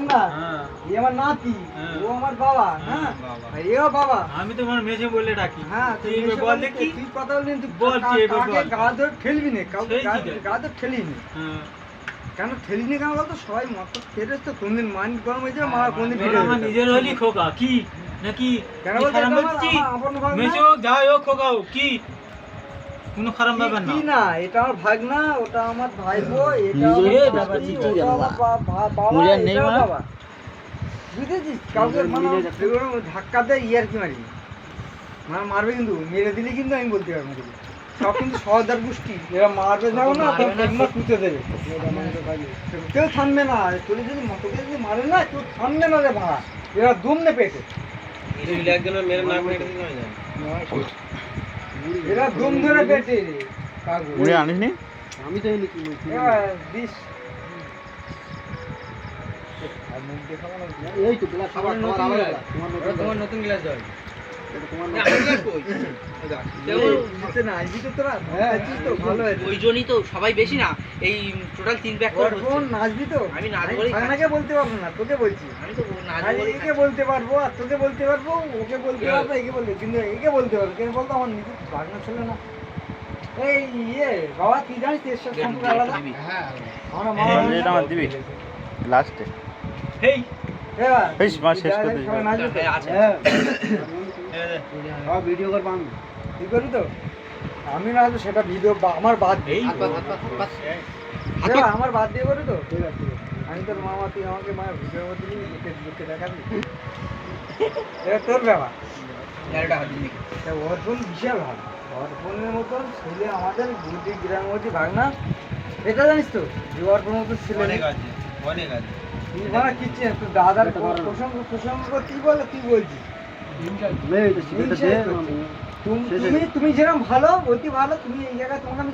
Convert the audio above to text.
ভাগনা, এ আমার নাতি, ও আমার বাবা। হ্যাঁ, এও বাবা। আমি তো আমার মেজে বলে ডাকি। হ্যাঁ, তুই বল দেখি। তুই কথা বললি, তুই বল কি এবার বল। গা ধরে ঠেলবি না, কাউকে গা ধরে ঠেলিনি। কেন ঠেলিনি কেন বলতো? সবাই মত ফেরে তো কোনদিন মাইন্ড গরম হয়ে যাবে, মা কোনদিন ফিরে আমার নিজের হলি খোকা কি নাকি? কেন বলতো? মেজো যাই হোক খোকা কি কোনো খারাপ ব্যাপার না। কি না, এটা আমার ভাগনা, ওটা আমার ভাইপো, এটা আমার বাবা, এটা বাবা। বুঝেছিস? কাউকে মানে ধাক্কা দেয় ইয়ার কি মারি, মানে মারবে কিন্তু, মেরে দিলে কিন্তু আমি বলতে পারবো না। সব কিন্তু সহদার গোষ্ঠী, এরা মারবে যাও না, পুঁতে দেবে, কেউ থামবে না। তোর যদি তোকে যদি মারে না, কেউ থামবে না রে ভাড়া, এরা দম নে পেটে, এরা দম ধরে পেটে। আনিসনি? আমি তো দিস এই তো গ্লাস তোমার নতুন গ্লাস জল। ওই জন্যই তো সবাই বেশি না, এই টোটাল 3 প্যাক করে নাচবি তো? আমি নাচ বলেই খানাকে বলতে পারবো না, তোকে বলছি। আমি তো নাচ আর বলেই একে বলতে পারবো, আর তোকে বলতে পারবো, ওকে বলতে পারবো, একে বলতে, কিন্তু একে বলতে পারবো। কেন বলতো? আমার নিজের ভাগনা ছিল না। এই বাবা, তুই জানিস এর সাথে সম্পর্ক আলাদা? হ্যাঁ, আমার দিবি লাস্টে। হেই শেষ করে দিই। ভিডিও করবো আমি, তুই করবি তো? আমি না হলে সেটা ভিডিও আমার বাদ দিই, আমার বাদ দিয়ে করবি তো? ঠিক আছে, আমি তোর মামা, তুই আমাকে মা ভিডিও করে দিবি, লোকে দেখাবি, এটা তোর ব্যাপার। ওর বোন বিশাল ভালো, ওর বোনের মতন ছেলে আমাদের গুটি গ্রামের মধ্যে ভাগনা, এটা জানিস তো? যে ওর বোনের মতন ছেলে অনেক আছে, অনেক আছে। তুই মানে কি চিনিস? তোর দাদার প্রসঙ্গ তুই বলে, তুই বলছিস তুমি যেরকম ভালো, অতি ভালো, তুমি এই জায়গায় তোমাকে আমি